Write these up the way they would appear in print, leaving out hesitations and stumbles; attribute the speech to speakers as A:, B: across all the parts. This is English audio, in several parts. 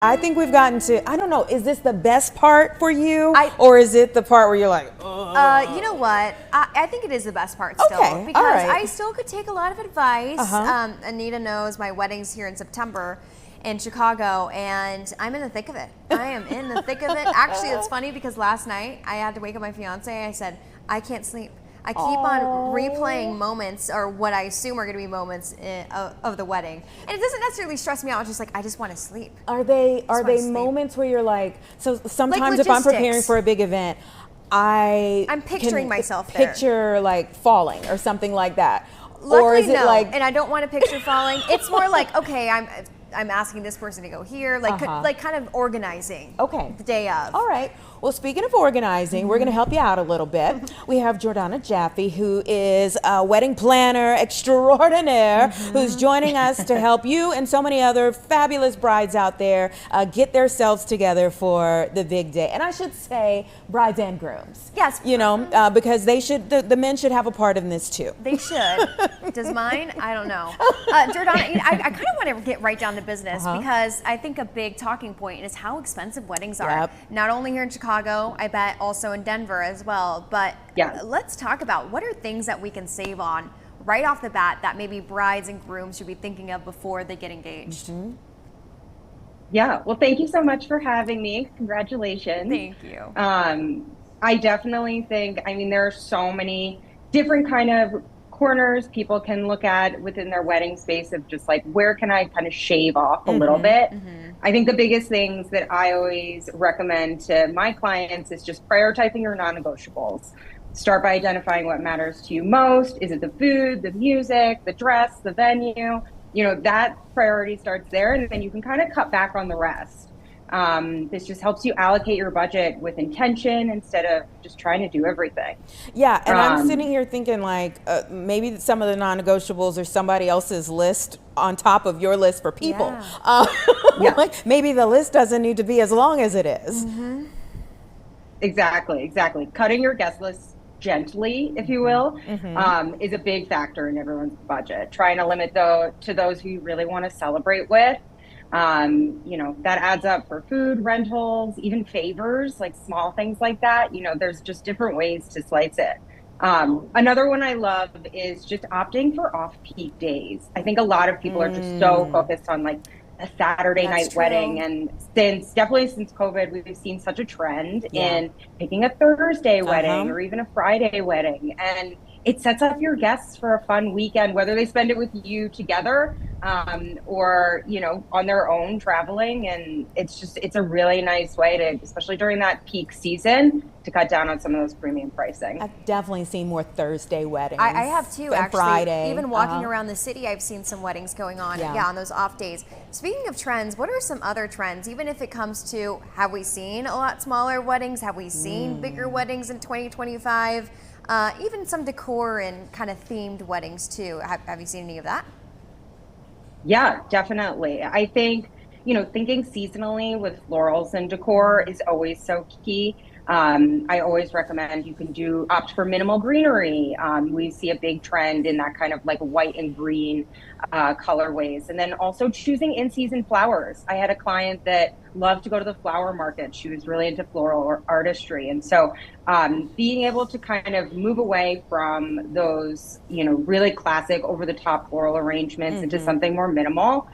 A: I think we've gotten to, I don't know, is this the best part for you?
B: I-
A: Or is it the part where you're like, ugh?
B: You know what? I think it is the best part still,
A: Okay,
B: because
A: all right.
B: I still could take a lot of advice.
A: Uh-huh.
B: Anita knows my wedding's here in September in Chicago, and I'm in the thick of it. I am in the thick of it. Actually, it's funny because last night I had to wake up my fiance. I said, I can't sleep. I keep on replaying moments, or what I assume are going to be moments of the wedding, and it doesn't necessarily stress me out. It's just like I just want to sleep.
A: Are they
B: wanna sleep.
A: moments where you're like, so sometimes
B: Like
A: if I'm preparing
B: logistics.
A: for a big event, I'm
B: picturing myself there.
A: picture like falling or something like that.
B: Luckily,
A: or is it
B: no.
A: like,
B: And I don't want to picture falling. It's more like, okay, I'm asking this person to go here, like like kind of organizing.
A: Okay.
B: The day of.
A: All right. Well, speaking of organizing, we're going to help you out a little bit. We have Jordana Jaffe, who is a wedding planner extraordinaire, who's joining us to help you and so many other fabulous brides out there get themselves together for the big day. And I should say brides and grooms.
B: Yes.
A: You know, because they should, the men should have a part in this too.
B: They should. Does mine? I don't know. Jordana, I kind of want to get right down to business, because I think a big talking point is how expensive weddings are.
A: Yep.
B: Not only here in Chicago, I bet also in Denver as well. But let's talk about what are things that we can save on right off the bat that maybe brides and grooms should be thinking of before they get engaged.
C: Yeah, well, thank you so much for having me. Congratulations.
B: Thank you.
C: I definitely think, I mean, there are so many different kind of corners people can look at within their wedding space of just like, where can I kind of shave off a little bit? I think the biggest things that I always recommend to my clients is just prioritizing your non-negotiables. Start by identifying what matters to you most. Is it the food, the music, the dress, the venue? You know, that priority starts there, and then you can kind of cut back on the rest. This just helps you allocate your budget with intention instead of just trying to do everything.
A: Yeah, and I'm sitting here thinking like maybe some of the non-negotiables are somebody else's list on top of your list for people. Like maybe the list doesn't need to be as long as it is.
C: Exactly. Cutting your guest list gently, if you will, is a big factor in everyone's budget. Trying to limit to those who you really want to celebrate with. You know, that adds up for food, rentals, even favors, like small things like that. You know, there's just different ways to slice it. Another one I love is just opting for off-peak days. I think a lot of people are just so focused on like a Saturday night wedding. And definitely since COVID, we've seen such a trend in picking a Thursday wedding or even a Friday wedding. And it sets up your guests for a fun weekend, whether they spend it with you together or, you know, on their own traveling. And it's a really nice way to, especially during that peak season, to cut down on some of those premium pricing.
A: I've definitely seen more Thursday weddings.
B: I have too,
A: than
B: actually.
A: Friday.
B: Even walking around the city, I've seen some weddings going on, on those off days. Speaking of trends, what are some other trends, even if it comes to, have we seen a lot smaller weddings? Have we seen bigger weddings in 2025? Even some decor and kind of themed weddings too. Have you seen any of that?
C: Yeah, definitely. I think, you know, thinking seasonally with florals and decor is always so key. I always recommend you can opt for minimal greenery. We see a big trend in that kind of like white and green colorways. And then also choosing in-season flowers. I had a client that loved to go to the flower market. She was really into floral artistry. And so being able to kind of move away from those, you know, really classic over-the-top floral arrangements into something more minimal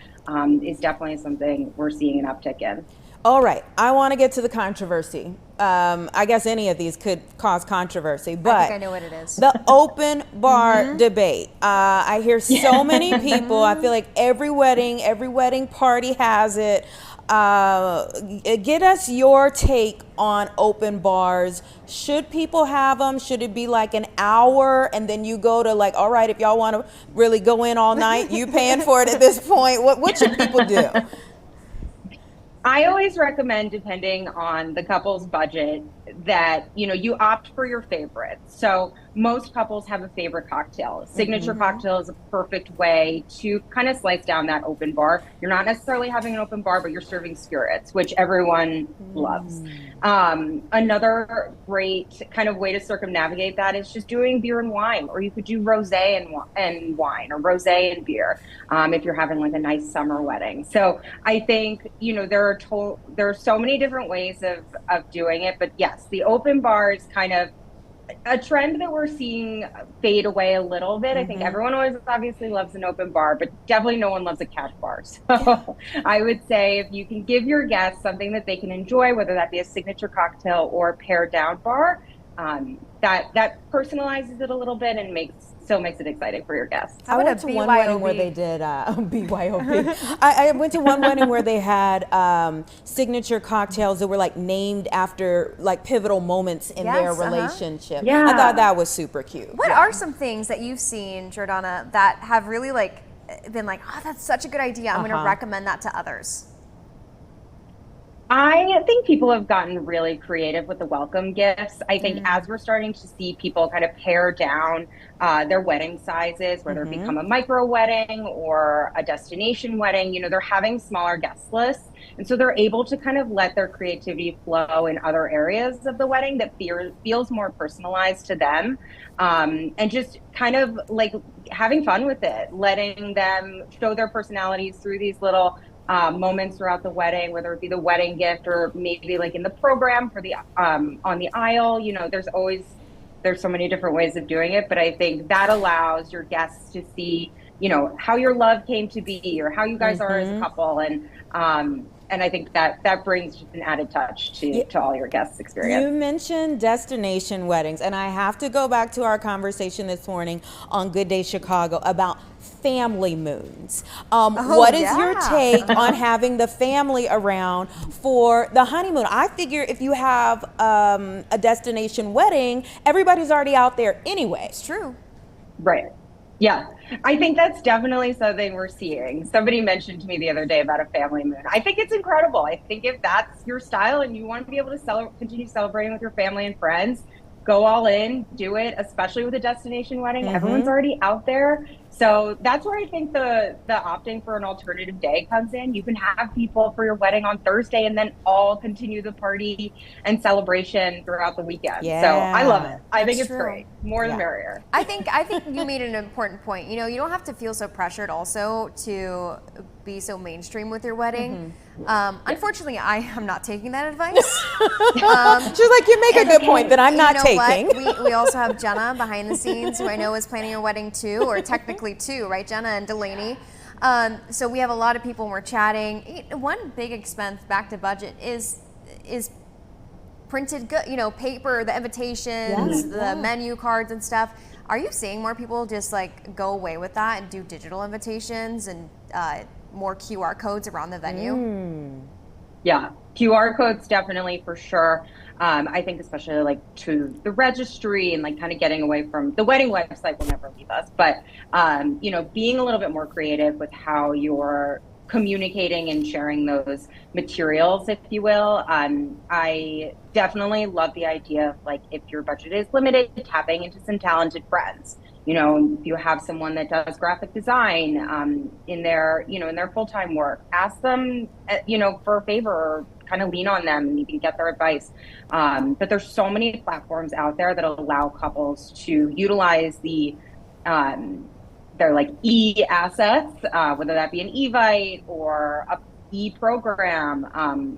C: is definitely something we're seeing an uptick in.
A: All right, I want to get to the controversy. I guess any of these could cause controversy, but
B: I think I know what it is.
A: The open bar debate. I hear so many people. I feel like every wedding party has it. Get us your take on open bars. Should people have them? Should it be like an hour and then you go to like, all right, if y'all want to really go in all night, you paying for it at this point? What should people do?
C: I always recommend, depending on the couple's budget, that, you know, you opt for your favorites. So most couples have a favorite cocktail. A signature cocktail is a perfect way to kind of slice down that open bar. You're not necessarily having an open bar, but you're serving spirits, which everyone loves. Another great kind of way to circumnavigate that is just doing beer and wine, or you could do rosé and wine, or rosé and beer, if you're having like a nice summer wedding. So I think, there are so many different ways of doing it, but yes, the open bar is kind of a trend that we're seeing fade away a little bit. I think everyone always obviously loves an open bar, but definitely no one loves a cash bar. So I would say if you can give your guests something that they can enjoy, whether that be a signature cocktail or a pared down bar, that personalizes it a little bit and still makes it exciting for your guests.
A: I went to one wedding where they did BYOB. I went to one wedding where they had signature cocktails that were like named after like pivotal moments in their relationship.
C: Yeah.
A: I thought that was super cute.
B: What are some things that you've seen, Jordana, that have really like been like, oh, that's such a good idea, I'm going to recommend that to others?
C: I think people have gotten really creative with the welcome gifts. I think as we're starting to see people kind of pare down their wedding sizes, whether it become a micro wedding or a destination wedding, they're having smaller guest lists. And so they're able to kind of let their creativity flow in other areas of the wedding that feels more personalized to them. And just kind of like having fun with it, letting them show their personalities through these little moments throughout the wedding, whether it be the wedding gift or maybe like in the program for the on the aisle. There's so many different ways of doing it, but I think that allows your guests to see how your love came to be, or how you guys are as a couple, and I think that brings just an added touch to all your guests' experience.
A: You mentioned destination weddings, and I have to go back to our conversation this morning on Good Day Chicago about family moons. What is your take on having the family around for the honeymoon? I figure if you have a destination wedding, everybody's already out there anyway.
B: It's true.
C: Right. Yeah, I think that's definitely something we're seeing. Somebody mentioned to me the other day about a family moon. I think it's incredible. I think if that's your style and you want to be able to continue celebrating with your family and friends, go all in, do it, especially with a destination wedding. Everyone's already out there. So that's where I think the opting for an alternative day comes in. You can have people for your wedding on Thursday and then all continue the party and celebration throughout the weekend.
A: Yeah,
C: so I love it. I think it's
B: true.
C: great. More the merrier.
B: I think you made an important point. You don't have to feel so pressured also to be so mainstream with your wedding. Unfortunately, I am not taking that advice.
A: She's like, you make a good point that I'm not taking.
B: We also have Jenna behind the scenes, who I know is planning your wedding too, or technically two, right, Jenna and Delaney? So we have a lot of people, and we're chatting. One big expense back to budget is printed good, paper, the invitations, the menu cards and stuff. Are you seeing more people just like go away with that and do digital invitations and more QR codes around the venue?
C: Yeah, QR codes definitely, for sure. I think especially like to the registry and like kind of getting away from the wedding website will never leave us, but being a little bit more creative with how you're communicating and sharing those materials, if you will. I definitely love the idea of like, if your budget is limited, tapping into some talented friends. If you have someone that does graphic design in their full-time work, ask them, for a favor, or kind of lean on them and you can get their advice. But there's so many platforms out there that allow couples to utilize their like e-assets, whether that be an Evite or a e-program.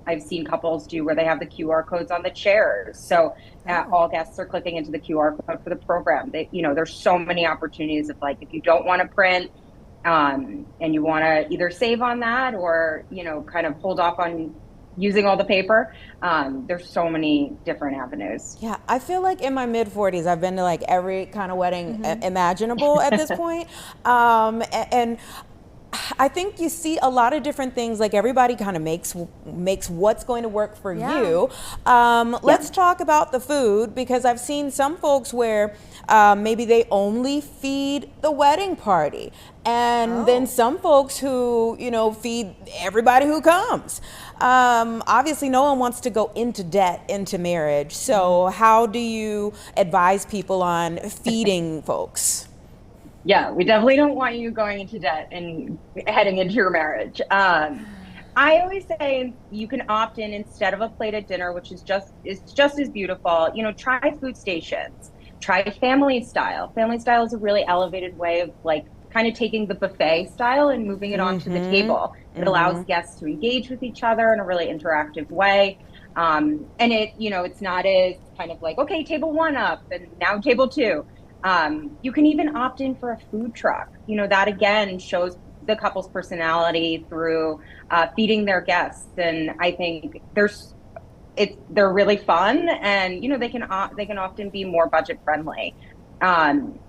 C: I've seen couples do where they have the QR codes on the chairs. So all guests are clicking into the QR code for the program. There's so many opportunities of like, if you don't want to print and you want to either save on that or, kind of hold off on using all the paper, there's so many different avenues.
A: Yeah, I feel like in my mid-40s, I've been to like every kind of wedding imaginable at this point. And I think you see a lot of different things. Like everybody kind of makes what's going to work for you. Let's talk about the food, because I've seen some folks where maybe they only feed the wedding party, and then some folks who, you know, feed everybody who comes. Obviously, no one wants to go into debt into marriage. So how do you advise people on feeding folks?
C: Yeah, we definitely don't want you going into debt and heading into your marriage. I always say you can opt in instead of a plated dinner, which is just as beautiful. You know, try food stations, try family style. Family style is a really elevated way of like kind of taking the buffet style and moving it onto the table. It allows guests to engage with each other in a really interactive way. And it, you know, it's not as kind of like, okay, table one up and now table two. You can even opt in for a food truck. You know, that again shows the couple's personality through feeding their guests. And I think they're really fun, and you know, they can often be more budget friendly.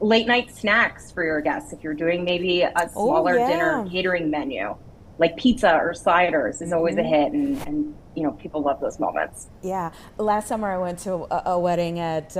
C: Late night snacks for your guests, if you're doing maybe a smaller dinner catering menu, like pizza or sliders is always a hit, and you know, people love those moments.
A: Yeah, last summer I went to a wedding at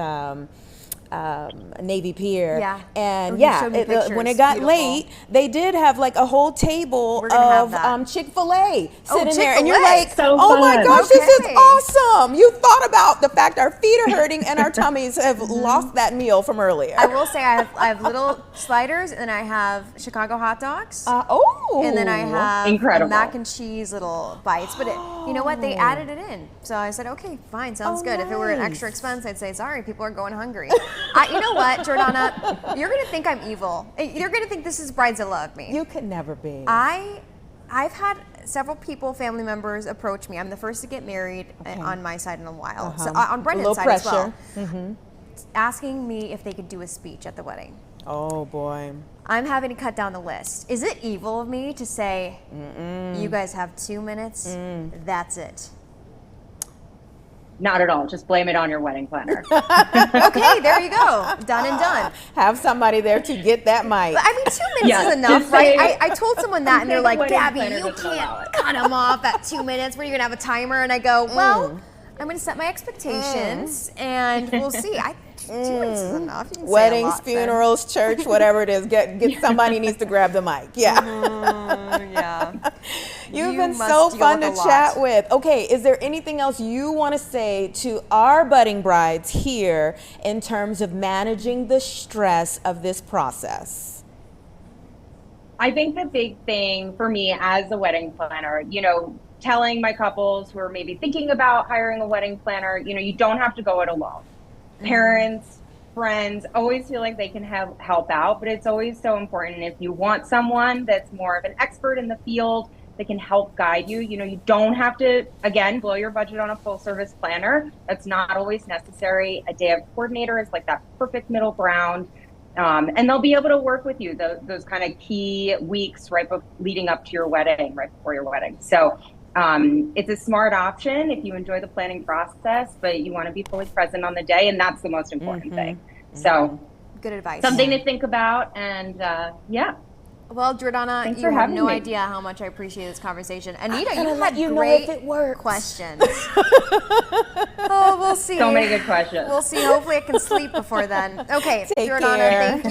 A: Navy Pier, and when it got late, they did have like a whole table of Chick-fil-A sitting there, and you're like, oh my gosh, this is awesome! You thought about the fact our feet are hurting and our tummies have lost that meal from earlier.
B: I will say I have little sliders, and I have Chicago hot dogs, and then I have mac and cheese little bites. But you know what? They added it in, so I said, okay, fine, sounds good. If it were an extra expense, I'd say, sorry, people are going hungry. You know what, Jordana? You're gonna think I'm evil. You're gonna think this is Bridezilla of me.
A: You could never be.
B: I've had several people, family members, approach me. I'm the first to get married on my side in a while. So on Brendan's side as well. Asking me if they could do a speech at the wedding.
A: Oh boy.
B: I'm having to cut down the list. Is it evil of me to say, you guys have 2 minutes? That's it.
C: Not at all. Just blame it on your wedding planner.
B: Okay, there you go. Done and done.
A: Have somebody there to get that mic.
B: But I mean, 2 minutes is enough, right? I told someone that, and they're like, Gabby, you can't cut them off at 2 minutes. Where are you going to have a timer? And I go, well, I'm going to set my expectations, and we'll see. 2 minutes is enough. You can
A: Weddings,
B: say a lot,
A: funerals, church, whatever it is. Get somebody needs to grab the mic. Yeah.
B: Yeah.
A: You've been so fun to chat with. Okay, is there anything else you want to say to our budding brides here in terms of managing the stress of this process?
C: I think the big thing for me as a wedding planner, you know, telling my couples who are maybe thinking about hiring a wedding planner, you know, you don't have to go it alone. Parents, friends always feel like they can help out, but it's always so important if you want someone that's more of an expert in the field that can help guide you. You know, you don't have to, again, blow your budget on a full service planner. That's not always necessary. A day of coordinator is like that perfect middle ground. And they'll be able to work with you those kind of key weeks leading up to your wedding, right before your wedding. So it's a smart option if you enjoy the planning process, but you want to be fully present on the day, and that's the most important thing. So
B: good advice.
C: Something to think about, and yeah.
B: Well, Jordana, you have no idea how much I appreciate this conversation. Anita, you had great questions. Oh, we'll see.
C: So many good questions.
B: We'll see. Hopefully I can sleep before then. Okay,
A: Take
B: Jordana,
A: care.
B: thank you.